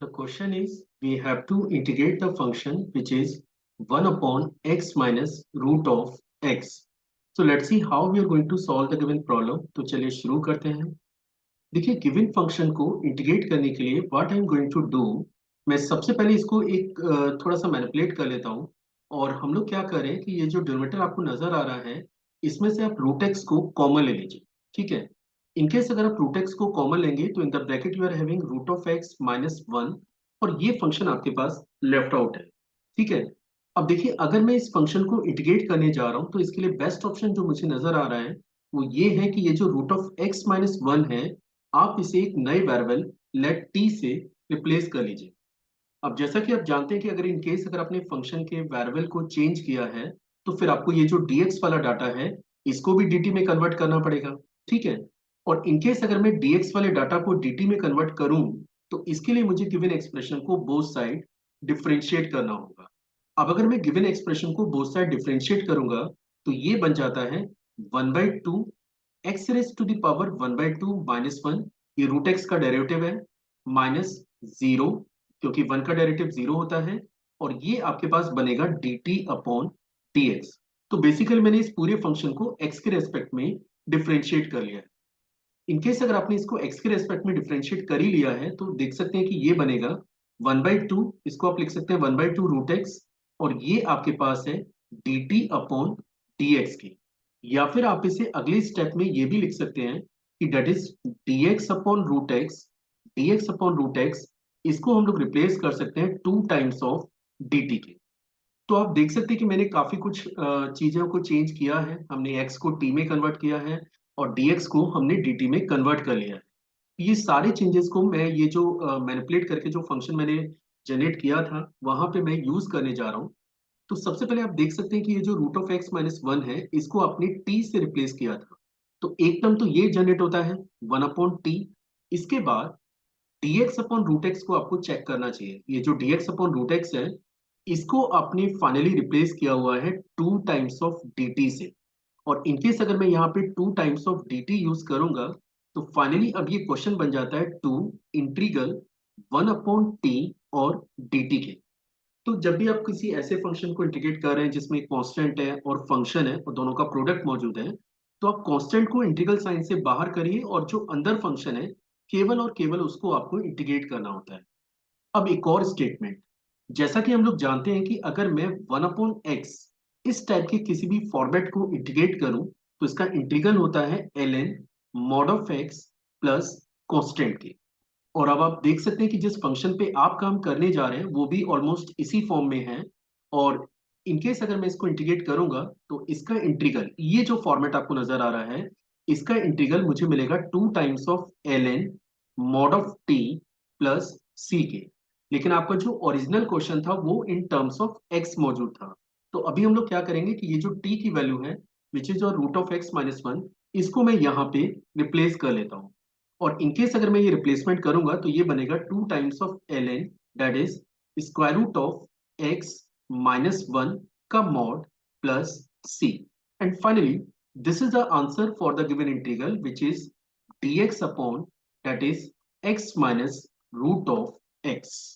The question is, we have to integrate the function which is 1 upon x minus root of x. So let's see how we are going to solve the given problem. तो चलिए शुरू करते हैं। देखिए given function को integrate करने के लिए what I am going to do, मैं सबसे पहले इसको एक थोड़ा सा मैनिपुलेट कर लेता हूँ। और हम लोग क्या करें कि ये जो डिनोमिनेटर आपको नजर आ रहा है, इसमें से आप रूट एक्स को कॉमन ले लीजिए। ठीक है। इनकेस अगर आप रूट एक्स को कॉमन लेंगे तो in the bracket you are having root of x minus one, और ये फंक्शन आपके पास लेफ्ट आउट है। ठीक है। अब देखिए अगर मैं इस फंक्शन को इंटीग्रेट करने जा रहा हूँ तो इसके लिए बेस्ट ऑप्शन जो मुझे नजर आ रहा है वो ये है कि ये जो root of x minus one है, आप इसे एक नए वेरिएबल लेट टी से रिप्लेस कर लीजिए। अब जैसा कि आप जानते हैं कि अगर इन केस अगर आपने फंक्शन के वेरिएबल को चेंज किया है तो फिर आपको ये जो dx वाला डाटा है इसको भी dt में कन्वर्ट करना पड़ेगा। ठीक है। और इन केस अगर मैं dx वाले डाटा को dt में कन्वर्ट करूं तो इसके लिए मुझे गिवन एक्सप्रेशन को बोथ साइड डिफरेंशिएट करना होगा। अब अगर मैं गिवन एक्सप्रेशन को बोथ साइड डिफरेंशिएट करूंगा तो ये बन जाता है 1/2 x raise to the power 1/2 minus one, ये रूट एक्स का डेरिवेटिव है, माइनस जीरो क्योंकि वन का डेरिवेटिव जीरो होता है, और ये आपके पास बनेगा d t upon d x. तो बेसिकली मैंने इस पूरे फंक्शन को एक्स के रेस्पेक्ट में डिफरेंशिएट कर लिया है। इनकेस अगर आपने इसको एक्स के रेस्पेक्ट में डिफरेंशिएट कर ही लिया है तो देख सकते हैं कि ये बनेगा 1/2, इसको आप लिख सकते हैं 1/2 रूट एक्स, और ये आपके पास है D t upon d x की। या फिर आप इसे अगले स्टेप में ये भी लिख सकते हैं कि dt is dx upon root x, dx upon root x, इसको हम लोग रिप्लेस कर सकते हैं 2 टाइम्स ऑफ dt के। तो आप देख सकते हैं कि मैंने काफी कुछ चीजों को चेंज किया है। हमने x को t में कन्वर्ट किया है और dx को हमने dt में कन्वर्ट कर लिया है। ये सारे चेंजेस को मैं ये जो मैनिपुलेट करके जो फंक्शन मैंने जनरेट किया था वहां पे मैं यूज करने जा रहा हूँ। तो सबसे पहले आप देख सकते हैं कि ये जो root of x minus one है इसको आपने टी से रिप्लेस किया था। तो एक टर्म तो ये जनरेट होता है 1/t। इसके बाद dx अपॉन रूट एक्स को आपको चेक करना चाहिए। ये जो dx अपॉन रूट एक्स है इसको आपने फाइनली रिप्लेस किया हुआ है 2 टाइम्स ऑफ dt से। और इनकेस अगर मैं यहाँ पे 2 टाइम्स ऑफ dt यूज करूंगा तो फाइनली अब ये क्वेश्चन बन जाता है 2 इंटीग्रल 1/t और dt के। तो जब भी आप किसी ऐसे फंक्शन को इंटीग्रेट कर रहे हैं जिसमें कांस्टेंट है और फंक्शन है और दोनों का प्रोडक्ट मौजूद है, तो आप कांस्टेंट को इंटीग्रल साइन से बाहर करिए और जो अंदर फंक्शन है केवल और केवल उसको आपको इंटीग्रेट करना होता है। अब एक और स्टेटमेंट, जैसा कि हम लोग जानते हैं कि अगर मैं 1/x इस टाइप के किसी भी फॉर्मेट को इंटीग्रेट करूं तो इसका इंटीग्रल होता है ln mod of x plus constant के। और अब आप देख सकते हैं कि जिस फंक्शन पे आप काम करने जा रहे हैं वो भी ऑलमोस्ट इसी फॉर्म में है। और इनकेस अगर मैं इसको इंटीग्रेट करूंगा तो इसका इंटीग्रल, ये जो फॉर्मेट आपको नजर आ रहा है, इसका इंटीग्रल मुझे मिलेगा 2 times of ln mod of t plus c के। लेकिन आपका जो ओरिजिनल क्वेश्चन था वो इन टर्म्स ऑफ x मौजूद था। तो अभी हम लोग क्या करेंगे कि ये जो t की वैल्यू है विच इज और root of x minus one, इसको मैं यहाँ पे रिप्लेस कर लेता हूँ। और इनकेस अगर मैं ये रिप्लेसमेंट करूंगा तो ये बनेगा 2 times of ln, that is square root of x minus one का mod plus c। And finally this is the answer for the given integral which is dx upon that is x minus root of x।